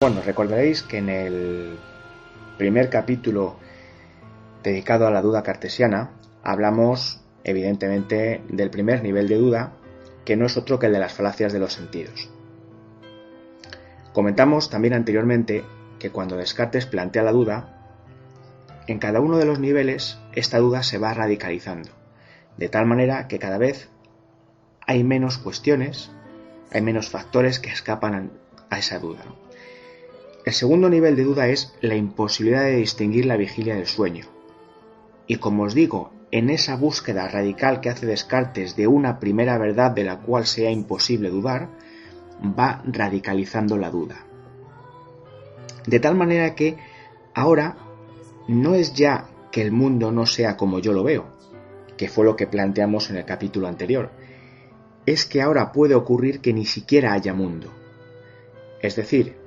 Bueno, recordaréis que en el primer capítulo dedicado a la duda cartesiana hablamos evidentemente del primer nivel de duda, que no es otro que el de las falacias de los sentidos. Comentamos también anteriormente que cuando Descartes plantea la duda, en cada uno de los niveles esta duda se va radicalizando, de tal manera que cada vez hay menos cuestiones, hay menos factores que escapan a esa duda. El segundo nivel de duda es la imposibilidad de distinguir la vigilia del sueño. Y como os digo, en esa búsqueda radical que hace Descartes de una primera verdad de la cual sea imposible dudar, va radicalizando la duda. De tal manera que ahora no es ya que el mundo no sea como yo lo veo, que fue lo que planteamos en el capítulo anterior, es que ahora puede ocurrir que ni siquiera haya mundo. Es decir,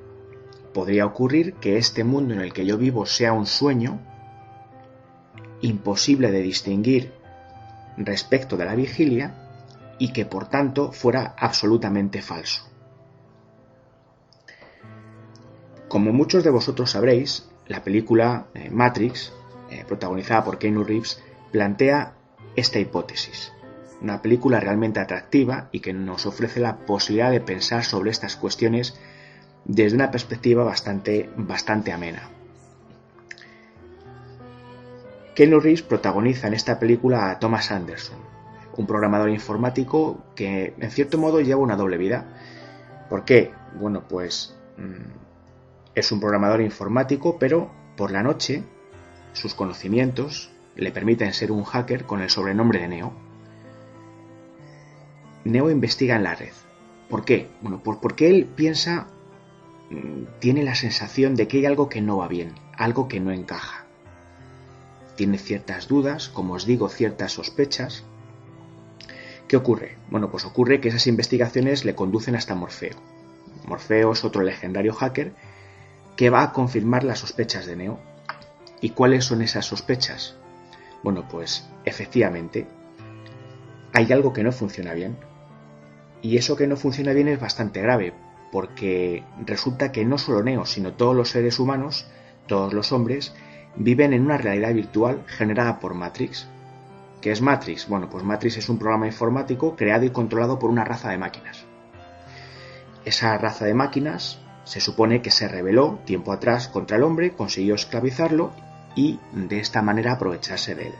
podría ocurrir que este mundo en el que yo vivo sea un sueño, imposible de distinguir respecto de la vigilia, y que por tanto fuera absolutamente falso. Como muchos de vosotros sabréis, la película Matrix, protagonizada por Keanu Reeves, plantea esta hipótesis. Una película realmente atractiva y que nos ofrece la posibilidad de pensar sobre estas cuestiones desde una perspectiva bastante amena. Keanu Reeves protagoniza en esta película a Thomas Anderson, un programador informático que en cierto modo lleva una doble vida. ¿Por qué? Bueno, pues es un programador informático, pero por la noche sus conocimientos le permiten ser un hacker con el sobrenombre de Neo. Neo investiga en la red. ¿Por qué? Bueno, porque él piensa, tiene la sensación de que hay algo que no va bien, algo que no encaja. Tiene ciertas dudas, como os digo, ciertas sospechas. ¿Qué ocurre? Bueno, pues ocurre que esas investigaciones le conducen hasta Morfeo. Morfeo es otro legendario hacker que va a confirmar las sospechas de Neo. ¿Y cuáles son esas sospechas? Bueno, pues efectivamente hay algo que no funciona bien. Y eso que no funciona bien es bastante grave, porque resulta que no solo Neo, sino todos los seres humanos, todos los hombres, viven en una realidad virtual generada por Matrix. ¿Qué es Matrix? Bueno, pues Matrix es un programa informático creado y controlado por una raza de máquinas. Esa raza de máquinas se supone que se rebeló tiempo atrás contra el hombre, consiguió esclavizarlo y de esta manera aprovecharse de él.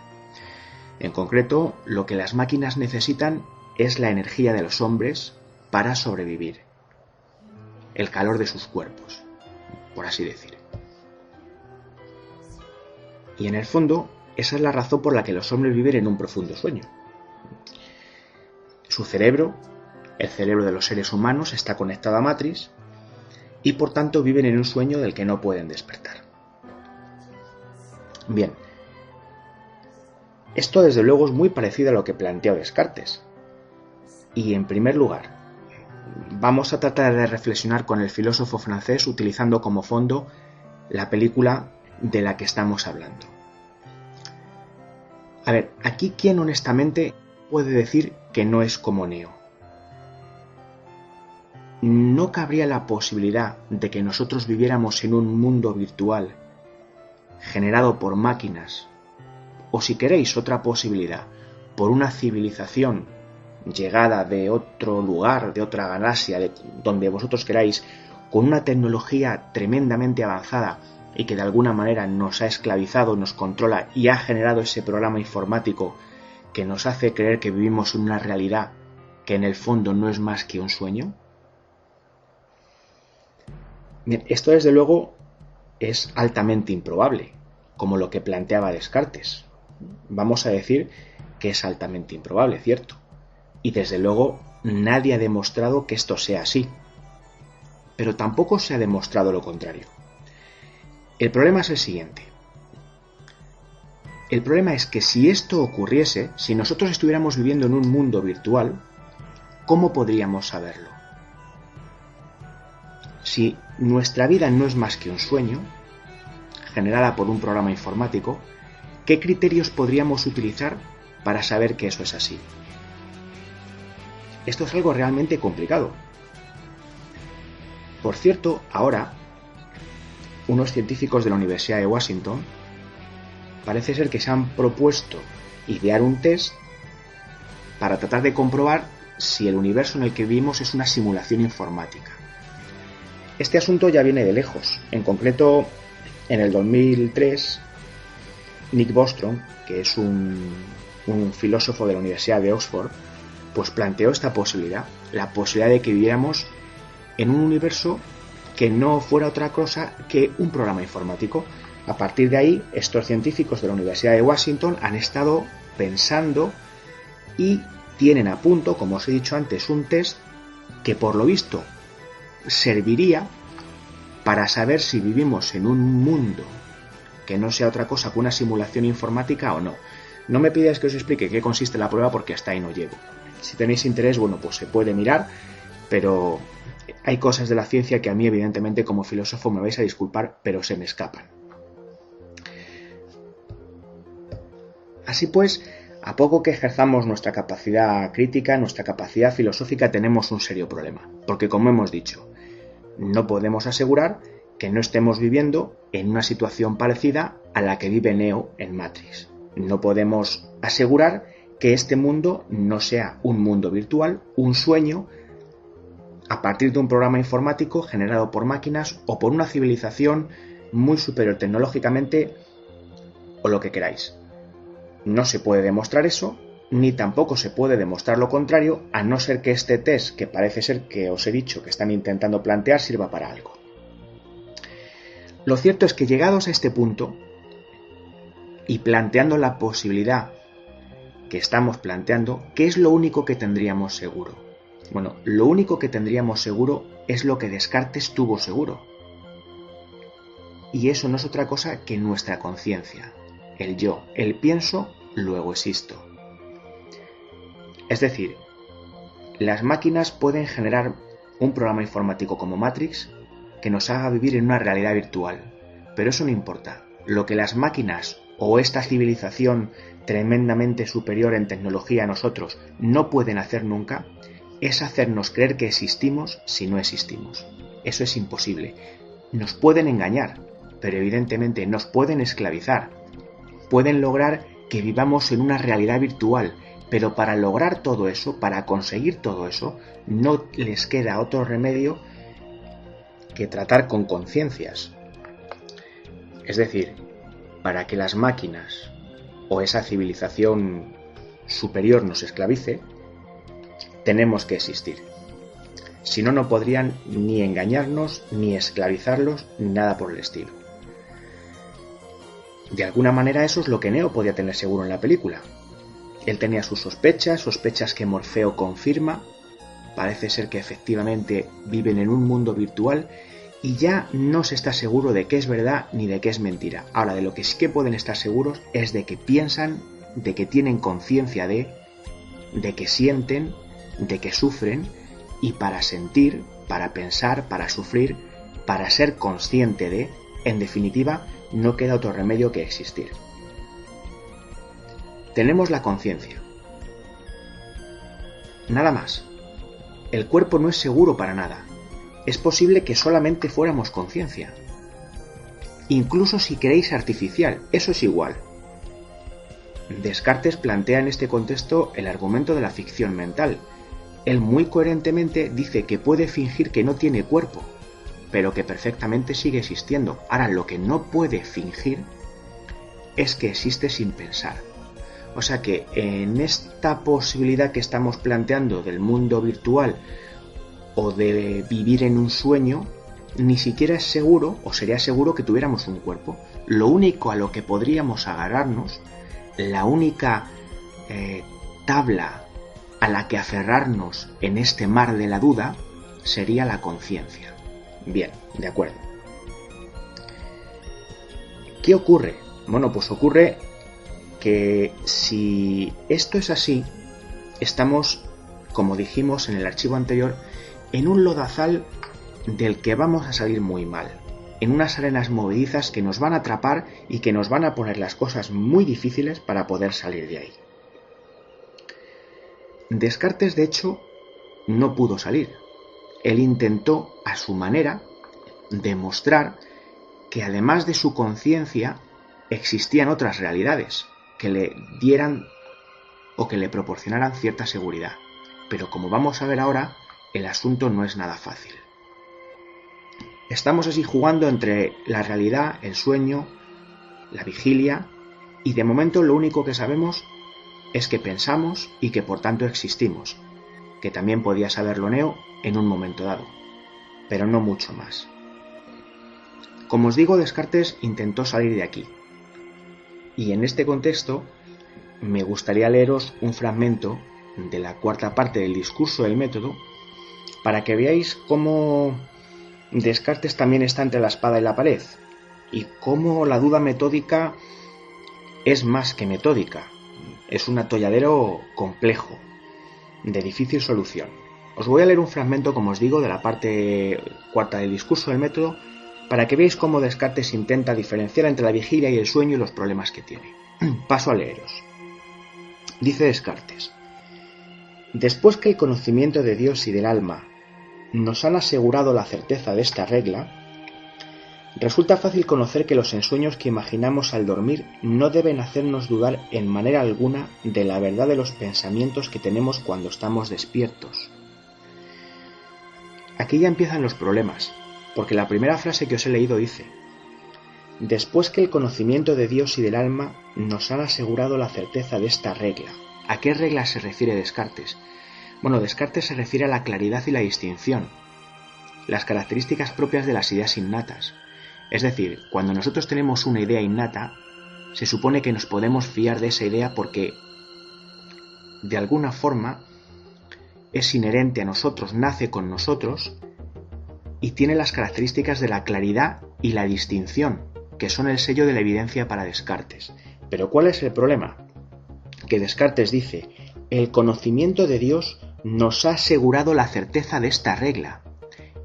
En concreto, lo que las máquinas necesitan es la energía de los hombres para sobrevivir, el calor de sus cuerpos, por así decir. Y en el fondo, esa es la razón por la que los hombres viven en un profundo sueño. Su cerebro, el cerebro de los seres humanos, está conectado a Matrix y por tanto viven en un sueño del que no pueden despertar. Bien, esto desde luego es muy parecido a lo que planteó Descartes. Y en primer lugar, vamos a tratar de reflexionar con el filósofo francés utilizando como fondo la película de la que estamos hablando. A ver, aquí ¿quién honestamente puede decir que no es como Neo? ¿No cabría la posibilidad de que nosotros viviéramos en un mundo virtual generado por máquinas? O si queréis otra posibilidad, por una civilización llegada de otro lugar, de otra galaxia, de donde vosotros queráis, con una tecnología tremendamente avanzada y que de alguna manera nos ha esclavizado, nos controla y ha generado ese programa informático que nos hace creer que vivimos en una realidad que en el fondo no es más que un sueño? Bien, esto desde luego es altamente improbable, como lo que planteaba Descartes. Vamos a decir que es altamente improbable, ¿cierto? Y desde luego nadie ha demostrado que esto sea así. Pero tampoco se ha demostrado lo contrario. El problema es el siguiente. El problema es que si esto ocurriese, si nosotros estuviéramos viviendo en un mundo virtual, ¿cómo podríamos saberlo? Si nuestra vida no es más que un sueño, generada por un programa informático, ¿qué criterios podríamos utilizar para saber que eso es así? Esto es algo realmente complicado. Por cierto, ahora unos científicos de la Universidad de Washington parece ser que se han propuesto idear un test para tratar de comprobar si el universo en el que vivimos es una simulación informática. Este asunto ya viene de lejos. En concreto, en el 2003, Nick Bostrom, que es un filósofo de la Universidad de Oxford, pues planteó esta posibilidad, la posibilidad de que viviéramos en un universo que no fuera otra cosa que un programa informático. A partir de ahí, estos científicos de la Universidad de Washington han estado pensando y tienen a punto, como os he dicho antes, un test que por lo visto serviría para saber si vivimos en un mundo que no sea otra cosa que una simulación informática o no. No me pidáis que os explique qué consiste la prueba porque hasta ahí no llego. Si tenéis interés, bueno, pues se puede mirar, pero hay cosas de la ciencia que a mí, evidentemente, como filósofo, me vais a disculpar, pero se me escapan. Así pues, a poco que ejerzamos nuestra capacidad crítica, nuestra capacidad filosófica, tenemos un serio problema. Porque, como hemos dicho, no podemos asegurar que no estemos viviendo en una situación parecida a la que vive Neo en Matrix. No podemos asegurar que este mundo no sea un mundo virtual, un sueño, a partir de un programa informático generado por máquinas o por una civilización muy superior tecnológicamente o lo que queráis. No se puede demostrar eso, ni tampoco se puede demostrar lo contrario, a no ser que este test, que parece ser que os he dicho que están intentando plantear, sirva para algo. Lo cierto es que llegados a este punto, y planteando la posibilidad que estamos planteando, ¿qué es lo único que tendríamos seguro? Bueno, lo único que tendríamos seguro es lo que Descartes tuvo seguro. Y eso no es otra cosa que nuestra conciencia, el yo, el pienso, luego existo. Es decir, las máquinas pueden generar un programa informático como Matrix que nos haga vivir en una realidad virtual, pero eso no importa. Lo que las máquinas o esta civilización tremendamente superior en tecnología a nosotros no pueden hacer nunca es hacernos creer que existimos si no existimos. Eso es imposible. Nos pueden engañar, pero evidentemente nos pueden esclavizar. Pueden lograr que vivamos en una realidad virtual, pero para lograr todo eso, para conseguir todo eso, no les queda otro remedio que tratar con conciencias. Es decir, para que las máquinas o esa civilización superior nos esclavice, tenemos que existir. Si no, no podrían ni engañarnos, ni esclavizarlos, ni nada por el estilo. De alguna manera eso es lo que Neo podía tener seguro en la película. Él tenía sus sospechas que Morfeo confirma. Parece ser que efectivamente viven en un mundo virtual y ya no se está seguro de qué es verdad ni de qué es mentira. Ahora, de lo que sí que pueden estar seguros es de que piensan, de que tienen conciencia de que sienten, de que sufren, y para sentir, para pensar, para sufrir, para ser consciente de, en definitiva, no queda otro remedio que existir. Tenemos la conciencia. Nada más. El cuerpo no es seguro para nada. Es posible que solamente fuéramos conciencia. Incluso si queréis artificial, eso es igual. Descartes plantea en este contexto el argumento de la ficción mental. Él muy coherentemente dice que puede fingir que no tiene cuerpo, pero que perfectamente sigue existiendo. Ahora, lo que no puede fingir es que existe sin pensar. O sea que en esta posibilidad que estamos planteando del mundo virtual o de vivir en un sueño, ni siquiera es seguro, o sería seguro, que tuviéramos un cuerpo. Lo único a lo que podríamos agarrarnos, la única tabla a la que aferrarnos en este mar de la duda, sería la conciencia. Bien, de acuerdo. ¿Qué ocurre? Bueno, pues ocurre que si esto es así, estamos, como dijimos en el archivo anterior, en un lodazal del que vamos a salir muy mal, en unas arenas movedizas que nos van a atrapar y que nos van a poner las cosas muy difíciles para poder salir de ahí. Descartes, de hecho, no pudo salir. Él intentó, a su manera, demostrar que además de su conciencia existían otras realidades que le dieran o que le proporcionaran cierta seguridad. Pero como vamos a ver ahora, el asunto no es nada fácil. Estamos así jugando entre la realidad, el sueño, la vigilia, y de momento lo único que sabemos es que pensamos y que por tanto existimos, que también podía saberlo Neo en un momento dado, pero no mucho más. Como os digo, Descartes intentó salir de aquí, y en este contexto me gustaría leeros un fragmento de la cuarta parte del discurso del método para que veáis cómo Descartes también está entre la espada y la pared, y cómo la duda metódica es más que metódica, es un atolladero complejo, de difícil solución. Os voy a leer un fragmento, como os digo, de la parte cuarta del discurso del método, para que veáis cómo Descartes intenta diferenciar entre la vigilia y el sueño y los problemas que tiene. Paso a leeros. Dice Descartes: después que el conocimiento de Dios y del alma nos han asegurado la certeza de esta regla, resulta fácil conocer que los ensueños que imaginamos al dormir no deben hacernos dudar en manera alguna de la verdad de los pensamientos que tenemos cuando estamos despiertos. Aquí ya empiezan los problemas, porque la primera frase que os he leído dice: después que el conocimiento de Dios y del alma nos han asegurado la certeza de esta regla. ¿A qué regla se refiere Descartes? Bueno, Descartes se refiere a la claridad y la distinción, las características propias de las ideas innatas. Es decir, cuando nosotros tenemos una idea innata, se supone que nos podemos fiar de esa idea porque, de alguna forma, es inherente a nosotros, nace con nosotros y tiene las características de la claridad y la distinción, que son el sello de la evidencia para Descartes. Pero ¿cuál es el problema? Que Descartes dice: el conocimiento de Dios nos ha asegurado la certeza de esta regla.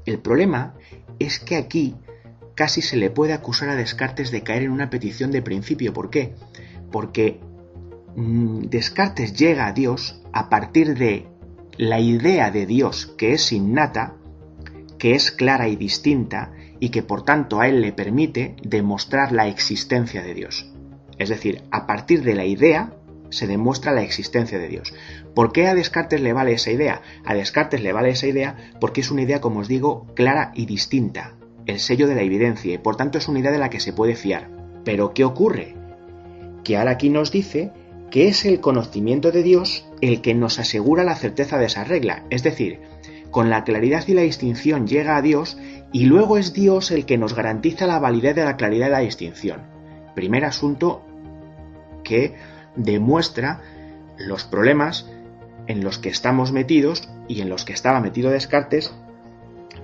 El problema es que aquí casi se le puede acusar a Descartes de caer en una petición de principio. ¿Por qué? Porque Descartes llega a Dios a partir de la idea de Dios que es innata, que es clara y distinta y que por tanto a él le permite demostrar la existencia de Dios. Es decir, a partir de la idea se demuestra la existencia de Dios. ¿Por qué a Descartes le vale esa idea? A Descartes le vale esa idea porque es una idea, como os digo, clara y distinta, el sello de la evidencia, y por tanto es una idea de la que se puede fiar. Pero ¿qué ocurre? Que ahora aquí nos dice que es el conocimiento de Dios el que nos asegura la certeza de esa regla. Es decir, con la claridad y la distinción llega a Dios y luego es Dios el que nos garantiza la validez de la claridad y la distinción. Primer asunto que demuestra los problemas en los que estamos metidos y en los que estaba metido Descartes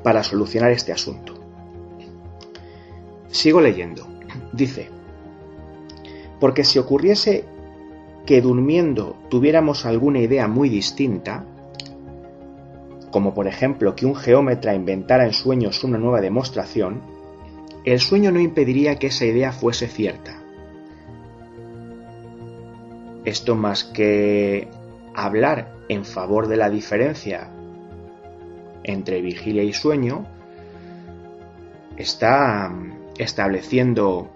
para solucionar este asunto. Sigo leyendo. Dice: porque si ocurriese que durmiendo tuviéramos alguna idea muy distinta, como por ejemplo que un geómetra inventara en sueños una nueva demostración, el sueño no impediría que esa idea fuese cierta. Esto, más que hablar en favor de la diferencia entre vigilia y sueño, está estableciendo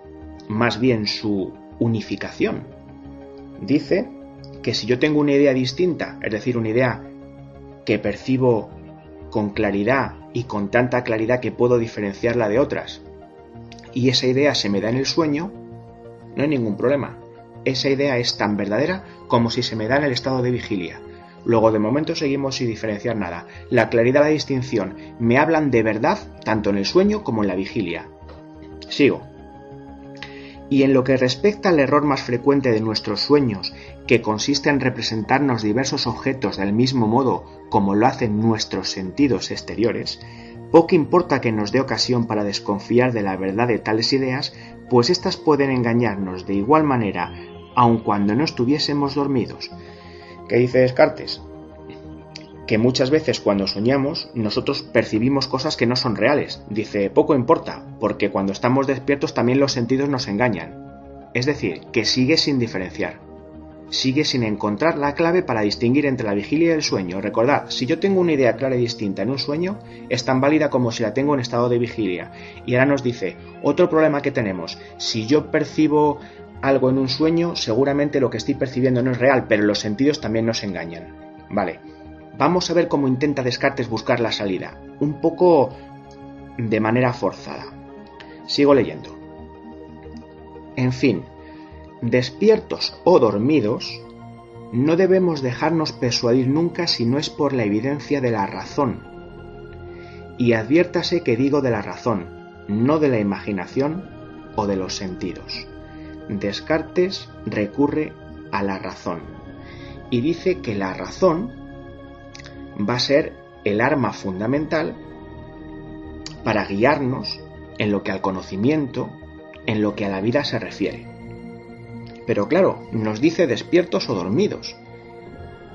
más bien su unificación. Dice que si yo tengo una idea distinta, es decir, una idea que percibo con claridad y con tanta claridad que puedo diferenciarla de otras, y esa idea se me da en el sueño, no hay ningún problema. Esa idea es tan verdadera como si se me da en el estado de vigilia. Luego, de momento, seguimos sin diferenciar nada. La claridad y la distinción me hablan de verdad tanto en el sueño como en la vigilia. Sigo. Y en lo que respecta al error más frecuente de nuestros sueños, que consiste en representarnos diversos objetos del mismo modo como lo hacen nuestros sentidos exteriores, poco importa que nos dé ocasión para desconfiar de la verdad de tales ideas, pues éstas pueden engañarnos de igual manera, aun cuando no estuviésemos dormidos. ¿Qué dice Descartes? Que muchas veces cuando soñamos nosotros percibimos cosas que no son reales. Dice, poco importa, porque cuando estamos despiertos también los sentidos nos engañan. Es decir, que sigue sin diferenciar. sigue sin encontrar la clave para distinguir entre la vigilia y el sueño. Recordad, si yo tengo una idea clara y distinta en un sueño, es tan válida como si la tengo en estado de vigilia. Y ahora nos dice, otro problema que tenemos, si yo percibo algo en un sueño, seguramente lo que estoy percibiendo no es real, pero los sentidos también nos engañan. Vale, vamos a ver cómo intenta Descartes buscar la salida, un poco de manera forzada. Sigo leyendo. En fin, despiertos o dormidos, no debemos dejarnos persuadir nunca si no es por la evidencia de la razón. Y adviértase que digo de la razón, no de la imaginación o de los sentidos. Descartes recurre a la razón y dice que la razón va a ser el arma fundamental para guiarnos en lo que al conocimiento, en lo que a la vida se refiere. Pero claro, nos dice despiertos o dormidos.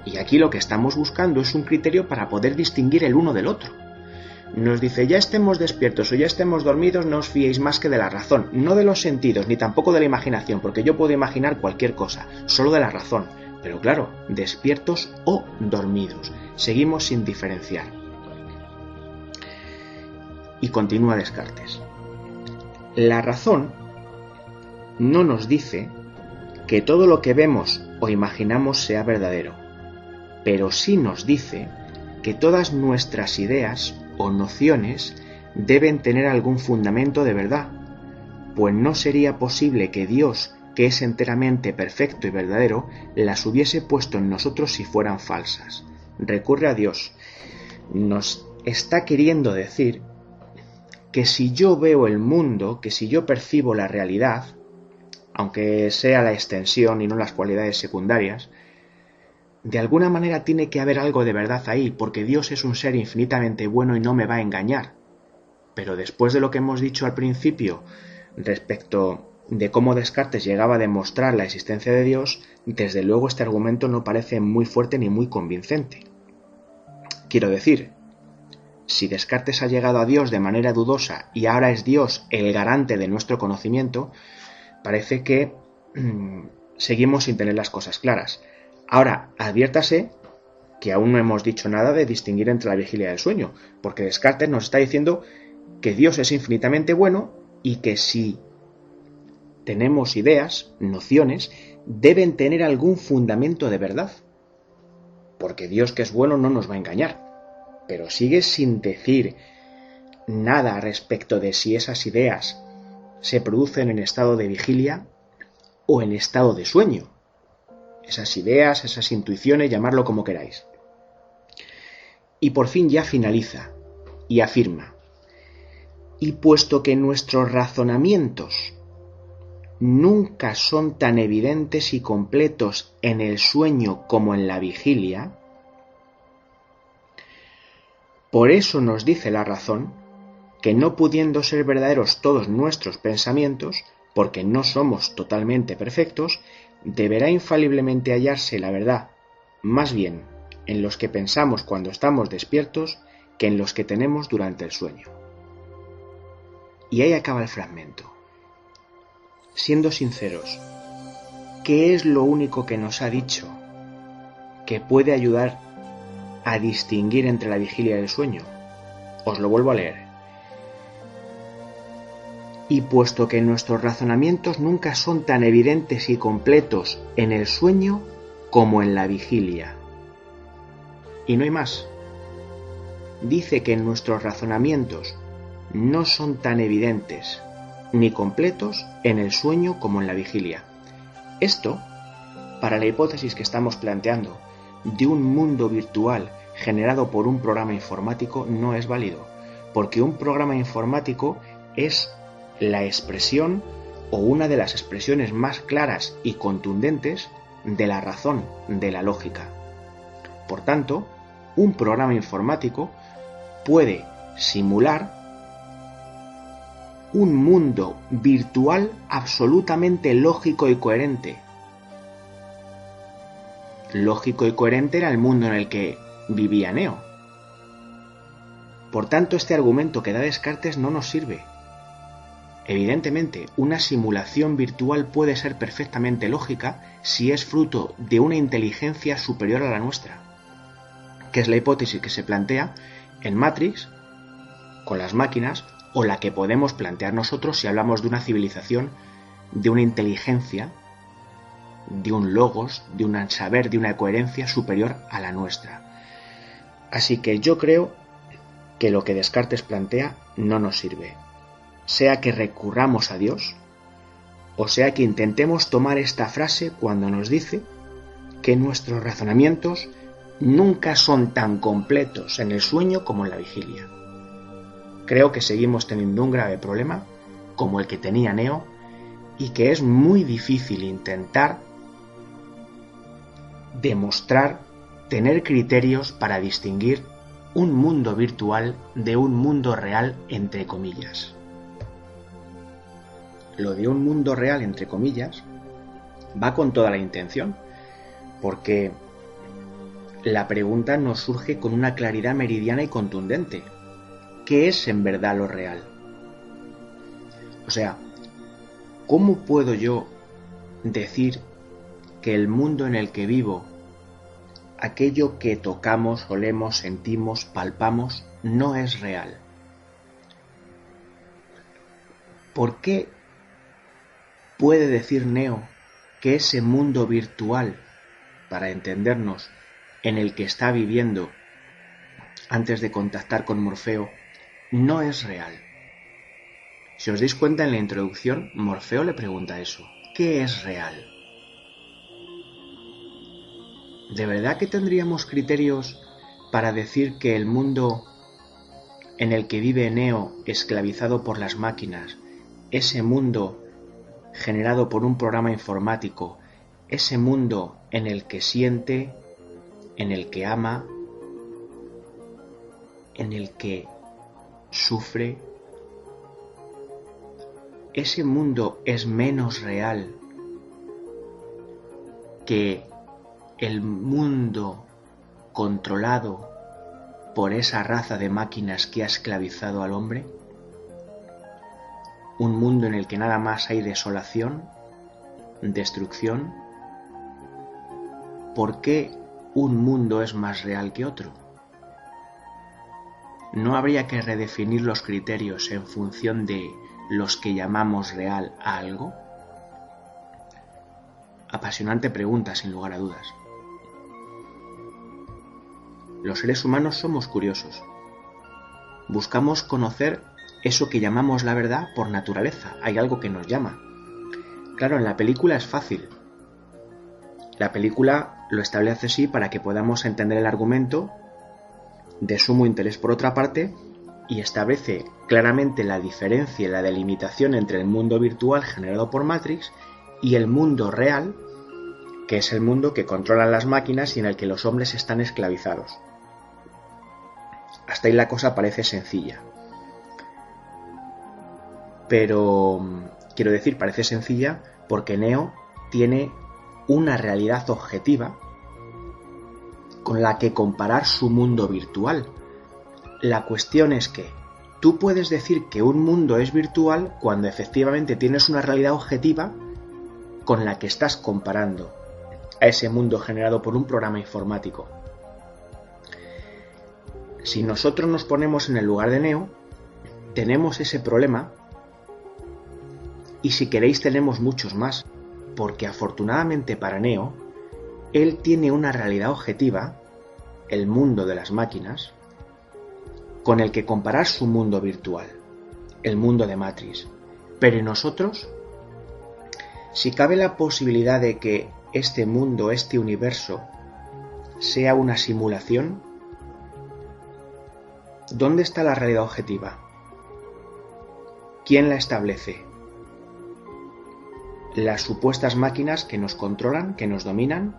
Y aquí lo que estamos buscando es un criterio para poder distinguir el uno del otro. Nos dice, ya estemos despiertos o ya estemos dormidos, no os fiéis más que de la razón, no de los sentidos, ni tampoco de la imaginación, porque yo puedo imaginar cualquier cosa, solo de la razón. Pero claro, despiertos o dormidos. Seguimos sin diferenciar. Y continúa Descartes. La razón no nos dice que todo lo que vemos o imaginamos sea verdadero, pero sí nos dice que todas nuestras ideas o nociones deben tener algún fundamento de verdad, pues no sería posible que Dios, que es enteramente perfecto y verdadero, las hubiese puesto en nosotros si fueran falsas. Recurre a Dios. Nos está queriendo decir que si yo veo el mundo, que si yo percibo la realidad, aunque sea la extensión y no las cualidades secundarias, de alguna manera tiene que haber algo de verdad ahí, porque Dios es un ser infinitamente bueno y no me va a engañar. Pero después de lo que hemos dicho al principio respecto de cómo Descartes llegaba a demostrar la existencia de Dios, desde luego este argumento no parece muy fuerte ni muy convincente. Quiero decir, si Descartes ha llegado a Dios de manera dudosa y ahora es Dios el garante de nuestro conocimiento, parece que seguimos sin tener las cosas claras. Ahora, adviértase que aún no hemos dicho nada de distinguir entre la vigilia y el sueño, porque Descartes nos está diciendo que Dios es infinitamente bueno y que si tenemos ideas, nociones, deben tener algún fundamento de verdad. Porque Dios, que es bueno, no nos va a engañar. Pero sigue sin decir nada respecto de si esas ideas se producen en estado de vigilia o en estado de sueño. Esas ideas, esas intuiciones, llamarlo como queráis. Y por fin ya finaliza y afirma: y puesto que nuestros razonamientos nunca son tan evidentes y completos en el sueño como en la vigilia, por eso nos dice la razón que no pudiendo ser verdaderos todos nuestros pensamientos, porque no somos totalmente perfectos, deberá infaliblemente hallarse la verdad, más bien en los que pensamos cuando estamos despiertos que en los que tenemos durante el sueño. Y ahí acaba el fragmento. Siendo sinceros, ¿qué es lo único que nos ha dicho que puede ayudar a distinguir entre la vigilia y el sueño? Os lo vuelvo a leer. Y puesto que nuestros razonamientos nunca son tan evidentes y completos en el sueño como en la vigilia. Y no hay más. Dice que nuestros razonamientos no son tan evidentes ni completos en el sueño como en la vigilia. Esto, para la hipótesis que estamos planteando de un mundo virtual generado por un programa informático, no es válido, porque un programa informático es la expresión o una de las expresiones más claras y contundentes de la razón, de la lógica. Por tanto, un programa informático puede simular un mundo virtual absolutamente lógico y coherente. Lógico y coherente era el mundo en el que vivía Neo. Por tanto, este argumento que da Descartes no nos sirve. Evidentemente, una simulación virtual puede ser perfectamente lógica si es fruto de una inteligencia superior a la nuestra, que es la hipótesis que se plantea en Matrix con las máquinas, o la que podemos plantear nosotros si hablamos de una civilización, de una inteligencia, de un logos, de un saber, de una coherencia superior a la nuestra. Así que yo creo que lo que Descartes plantea no nos sirve. Sea que recurramos a Dios, o sea que intentemos tomar esta frase cuando nos dice que nuestros razonamientos nunca son tan completos en el sueño como en la vigilia. Creo que seguimos teniendo un grave problema, como el que tenía Neo, y que es muy difícil intentar demostrar, tener criterios para distinguir un mundo virtual de un mundo real, entre comillas. Lo de un mundo real, entre comillas, va con toda la intención, porque la pregunta nos surge con una claridad meridiana y contundente. ¿Qué es en verdad lo real? O sea, ¿cómo puedo yo decir que el mundo en el que vivo, aquello que tocamos, olemos, sentimos, palpamos, no es real? ¿Por qué puede decir Neo que ese mundo virtual, para entendernos, en el que está viviendo antes de contactar con Morfeo, no es real? Si os dais cuenta, en la introducción, Morfeo le pregunta eso. ¿Qué es real? ¿De verdad que tendríamos criterios para decir que el mundo en el que vive Neo, esclavizado por las máquinas, ese mundo generado por un programa informático, ese mundo en el que siente, en el que ama, en el que sufre, ese mundo es menos real que el mundo controlado por esa raza de máquinas que ha esclavizado al hombre? Un mundo en el que nada más hay desolación, destrucción. ¿Por qué un mundo es más real que otro? ¿No habría que redefinir los criterios en función de los que llamamos real a algo? Apasionante pregunta, sin lugar a dudas. Los seres humanos somos curiosos. Buscamos conocer eso que llamamos la verdad por naturaleza. Hay algo que nos llama. Claro, en la película es fácil. La película lo establece así para que podamos entender el argumento, de sumo interés por otra parte, y establece claramente la diferencia y la delimitación entre el mundo virtual generado por Matrix y el mundo real, que es el mundo que controlan las máquinas y en el que los hombres están esclavizados. Hasta ahí la cosa parece sencilla. Pero, quiero decir, parece sencilla porque Neo tiene una realidad objetiva con la que comparar su mundo virtual. La cuestión es que tú puedes decir que un mundo es virtual cuando efectivamente tienes una realidad objetiva con la que estás comparando a ese mundo generado por un programa informático. Si nosotros nos ponemos en el lugar de Neo, tenemos ese problema, y si queréis tenemos muchos más, porque afortunadamente para Neo, él tiene una realidad objetiva, el mundo de las máquinas, con el que comparar su mundo virtual, el mundo de Matrix. Pero en nosotros, si cabe la posibilidad de que este mundo, este universo, sea una simulación, ¿dónde está la realidad objetiva? ¿Quién la establece? ¿Las supuestas máquinas que nos controlan, que nos dominan,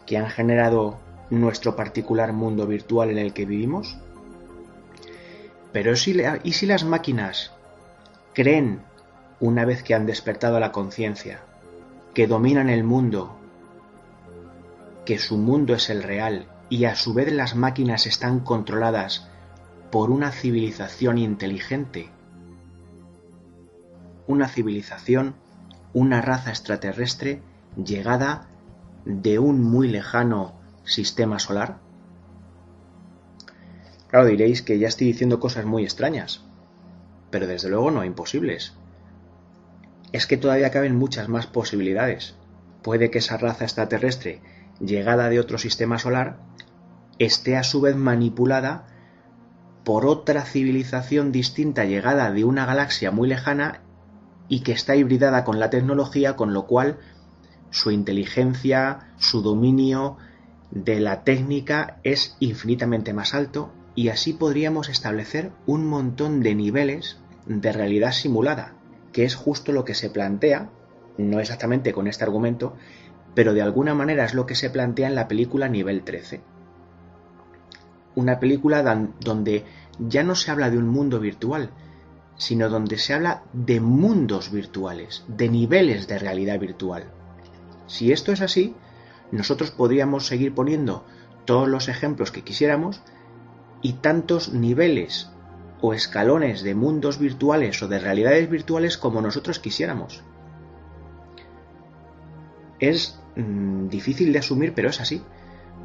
que han generado nuestro particular mundo virtual en el que vivimos? Pero ¿y si las máquinas creen, una vez que han despertado la conciencia, que dominan el mundo, que su mundo es el real, y a su vez las máquinas están controladas por una civilización inteligente? una civilización, una raza extraterrestre llegada de un muy lejano sistema solar? Claro, diréis que ya estoy diciendo cosas muy extrañas, pero desde luego no imposibles. Es que todavía caben muchas más posibilidades. Puede que esa raza extraterrestre llegada de otro sistema solar esté a su vez manipulada por otra civilización distinta llegada de una galaxia muy lejana y que está hibridada con la tecnología, con lo cual su inteligencia, su dominio de la técnica es infinitamente más alto, y así podríamos establecer un montón de niveles de realidad simulada, que es justo lo que se plantea, no exactamente con este argumento, pero de alguna manera es lo que se plantea en la película Nivel 13. Una película donde ya no se habla de un mundo virtual, sino donde se habla de mundos virtuales, de niveles de realidad virtual. Si esto es así, nosotros podríamos seguir poniendo todos los ejemplos que quisiéramos y tantos niveles o escalones de mundos virtuales o de realidades virtuales como nosotros quisiéramos. Es difícil de asumir, pero es así.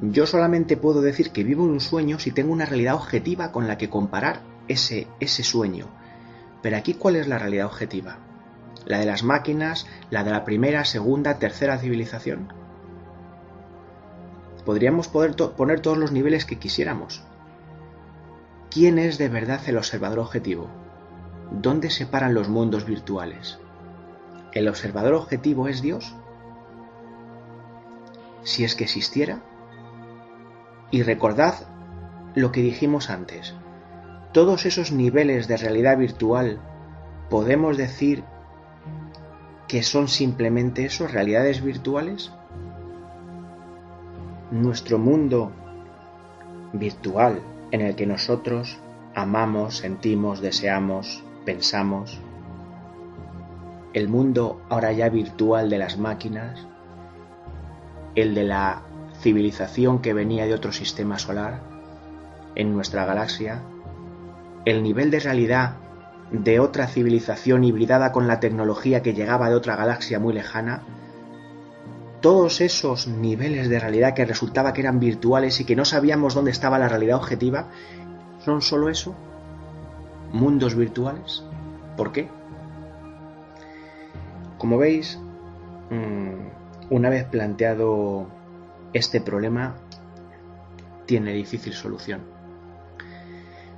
Yo solamente puedo decir que vivo un sueño si tengo una realidad objetiva con la que comparar ese sueño. Pero aquí, ¿cuál es la realidad objetiva? ¿La de las máquinas? ¿La de la primera, segunda, tercera civilización? Podríamos poner todos los niveles que quisiéramos. ¿Quién es de verdad el observador objetivo? ¿Dónde se paran los mundos virtuales? ¿El observador objetivo es Dios? Si es que existiera. Y recordad lo que dijimos antes. Todos esos niveles de realidad virtual, ¿podemos decir que son simplemente eso, realidades virtuales? Nuestro mundo virtual, en el que nosotros amamos, sentimos, deseamos, pensamos, el mundo ahora ya virtual de las máquinas, el de la civilización que venía de otro sistema solar, en nuestra galaxia, el nivel de realidad de otra civilización hibridada con la tecnología que llegaba de otra galaxia muy lejana, todos esos niveles de realidad que resultaba que eran virtuales y que no sabíamos dónde estaba la realidad objetiva, ¿son solo eso? ¿Mundos virtuales? ¿Por qué? Como veis, una vez planteado este problema, tiene difícil solución.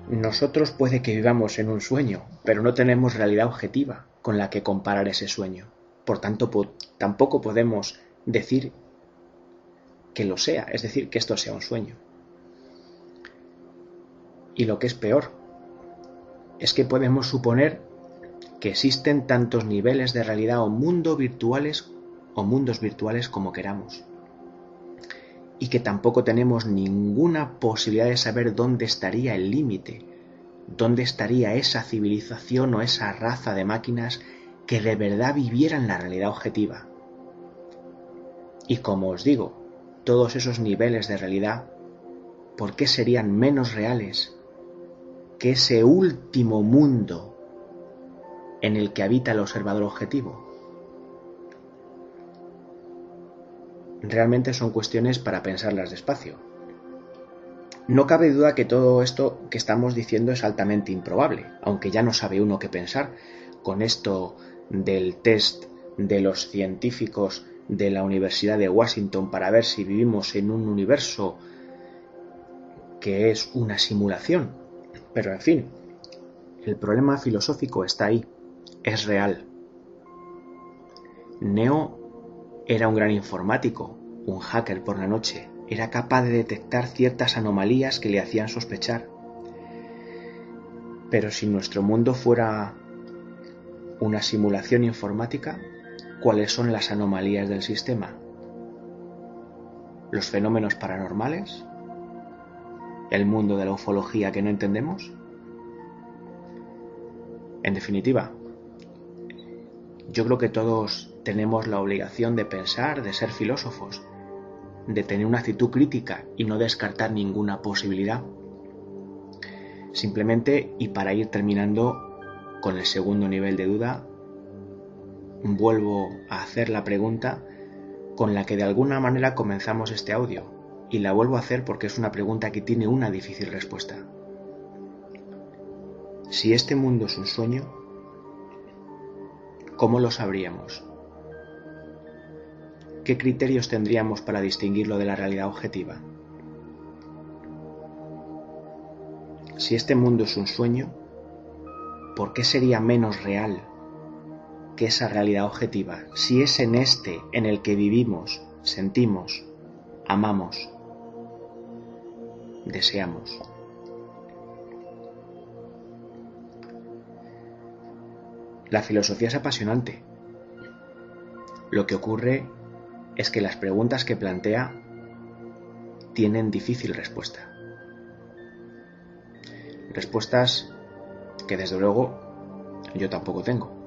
Nosotros puede que vivamos en un sueño, pero no tenemos realidad objetiva con la que comparar ese sueño. Por tanto, tampoco podemos decir que lo sea, es decir, que esto sea un sueño. Y lo que es peor, es que podemos suponer que existen tantos niveles de realidad o mundos virtuales como queramos. Y que tampoco tenemos ninguna posibilidad de saber dónde estaría el límite, dónde estaría esa civilización o esa raza de máquinas que de verdad vivieran la realidad objetiva. Y como os digo, todos esos niveles de realidad, ¿por qué serían menos reales que ese último mundo en el que habita el observador objetivo? Realmente son cuestiones para pensarlas despacio. No cabe duda que todo esto que estamos diciendo es altamente improbable, aunque ya no sabe uno qué pensar con esto del test de los científicos de la Universidad de Washington para ver si vivimos en un universo que es una simulación. Pero en fin, el problema filosófico está ahí, es real. Neo era un gran informático, un hacker por la noche. Era capaz de detectar ciertas anomalías que le hacían sospechar. Pero si nuestro mundo fuera una simulación informática, ¿cuáles son las anomalías del sistema? ¿Los fenómenos paranormales? ¿El mundo de la ufología que no entendemos? En definitiva, yo creo que todos tenemos la obligación de pensar, de ser filósofos, de tener una actitud crítica y no descartar ninguna posibilidad. Simplemente, y para ir terminando con el segundo nivel de duda, vuelvo a hacer la pregunta con la que de alguna manera comenzamos este audio, y la vuelvo a hacer porque es una pregunta que tiene una difícil respuesta. Si este mundo es un sueño, ¿cómo lo sabríamos? ¿Qué criterios tendríamos para distinguirlo de la realidad objetiva? Si este mundo es un sueño, ¿por qué sería menos real que esa realidad objetiva, si es en este en el que vivimos, sentimos, amamos, deseamos? La filosofía es apasionante. Lo que ocurre es que las preguntas que plantea tienen difícil respuesta. Respuestas que desde luego yo tampoco tengo.